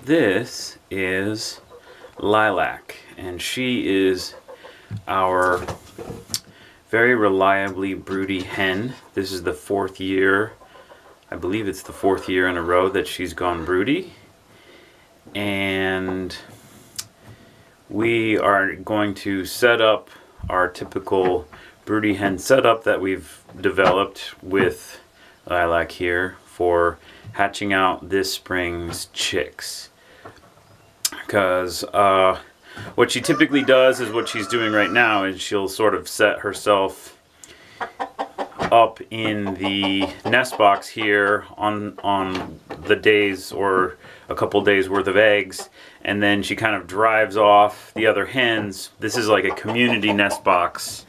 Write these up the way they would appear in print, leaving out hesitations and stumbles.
this is Lilac, and she is our very reliably broody hen. This is the 4th year, I believe it's the 4th year in a row that she's gone broody. And we are going to set up our typical broody hen setup that we've developed with Lilac here for hatching out this spring's chicks. Because what she typically does is what she's doing right now, is she'll sort of set herself up in the nest box here on the days or a couple days worth of eggs, and then she kind of drives off the other hens. This is like a community nest box,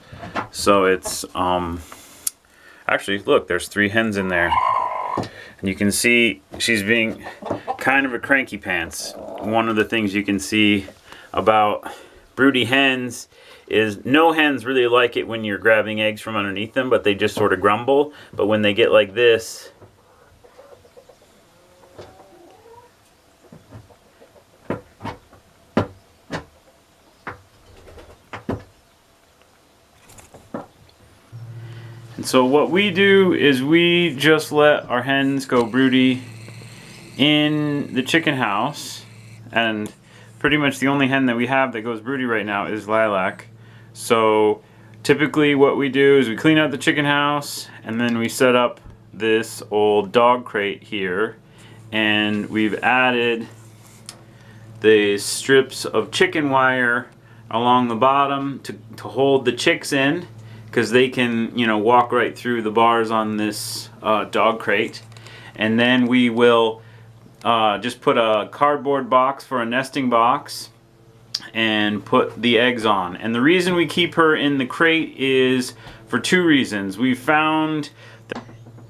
so it's actually, look, there's 3 hens in there, and you can see she's being kind of a cranky pants. One of the things you can see about broody hens is no hens really like it when you're grabbing eggs from underneath them, but they just sort of grumble. But when they get like this, and so what we do is we just let our hens go broody in the chicken house, and pretty much the only hen that we have that goes broody right now is Lilac. So typically what we do is we clean out the chicken house, and then we set up this old dog crate here, and we've added the strips of chicken wire along the bottom to hold the chicks in, because they can, you know, walk right through the bars on this dog crate. And then we will just put a cardboard box for a nesting box and put the eggs on. And the reason we keep her in the crate is for 2 reasons. We found that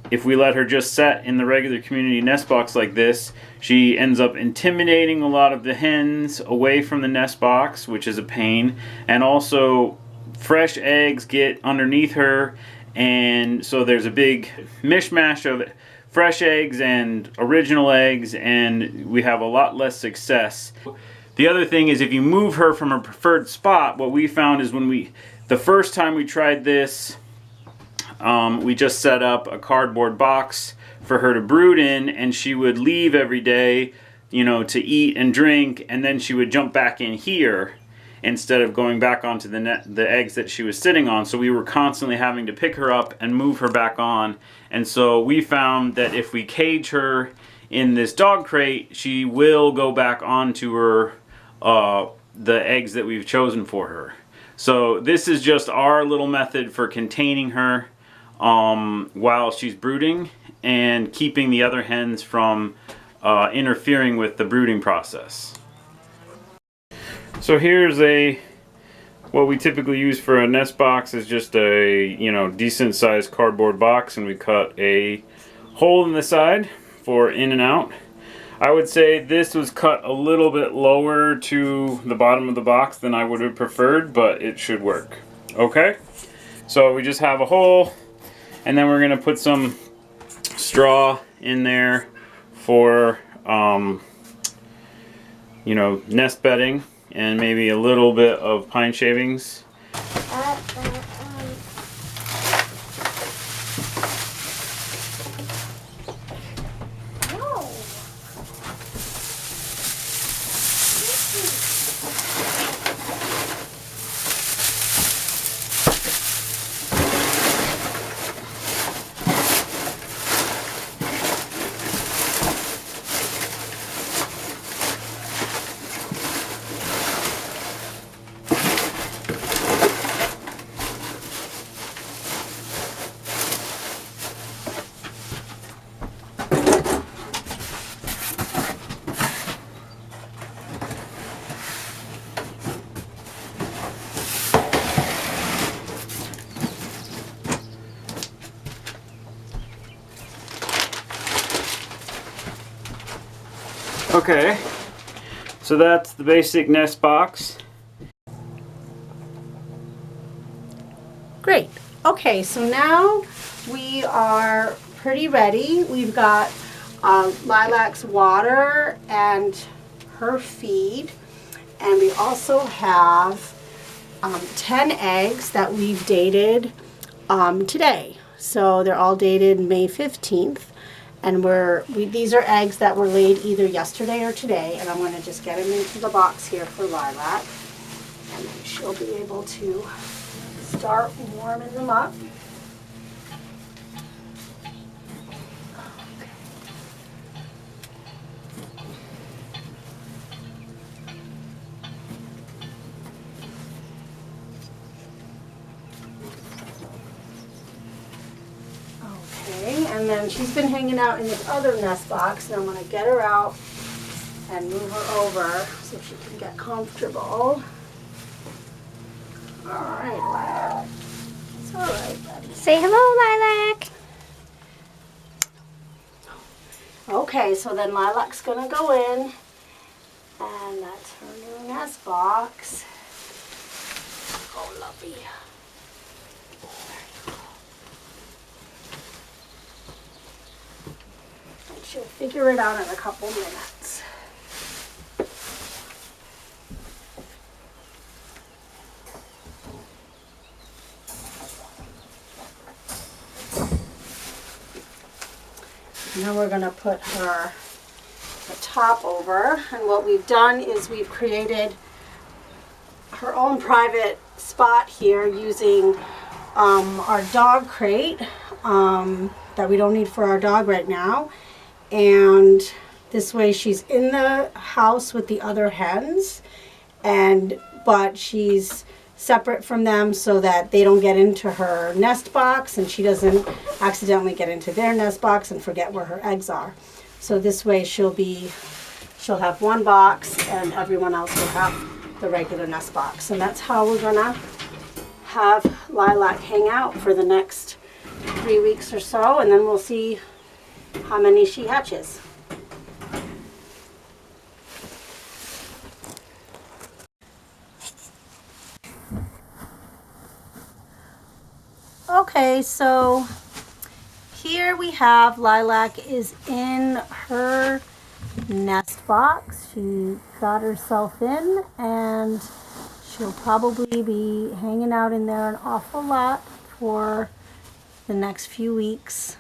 if we let her just set in the regular community nest box like this, she ends up intimidating a lot of the hens away from the nest box, which is a pain. And also, fresh eggs get underneath her, and so there's a big mishmash of fresh eggs and original eggs, and we have a lot less success. The other thing is, if you move her from her preferred spot, what we found is the first time we tried this, we just set up a cardboard box for her to brood in, and she would leave every day, you know, to eat and drink, and then she would jump back in here instead of going back onto the eggs that she was sitting on. So we were constantly having to pick her up and move her back on. And so we found that if we cage her in this dog crate, she will go back onto her the eggs that we've chosen for her. So this is just our little method for containing her while she's brooding and keeping the other hens from interfering with the brooding process. So here's what we typically use for a nest box is just a, you know, decent sized cardboard box, and we cut a hole in the side for in and out. I would say this was cut a little bit lower to the bottom of the box than I would have preferred, but it should work. Okay, so we just have a hole, and then we're gonna put some straw in there for you know, nest bedding, and maybe a little bit of pine shavings. Okay, so that's the basic nest box. Great. Okay, so now we are pretty ready. We've got Lilac's water and her feed. And we also have 10 eggs that we've dated today. So they're all dated May 15th. And these are eggs that were laid either yesterday or today. And I'm going to just get them into the box here for Lilac. And then she'll be able to start warming them up. Okay, and then she's been hanging out in this other nest box, and I'm going to get her out and move her over so she can get comfortable. All right, Lilac. It's all right, buddy. Say hello, Lilac. Okay, so then Lilac's going to go in, and that's her new nest box. Oh, lovely. She'll figure it out in a couple minutes. Now we're going to put the top over, and what we've done is we've created her own private spot here using our dog crate that we don't need for our dog right now. And this way she's in the house with the other hens, but she's separate from them so that they don't get into her nest box and she doesn't accidentally get into their nest box and forget where her eggs are. So this way she'll have one box and everyone else will have the regular nest box. And that's how we're gonna have Lilac hang out for the next 3 weeks or so, and then we'll see how many she hatches. Okay, so here we have Lilac is in her nest box. She got herself in, and she'll probably be hanging out in there an awful lot for the next few weeks.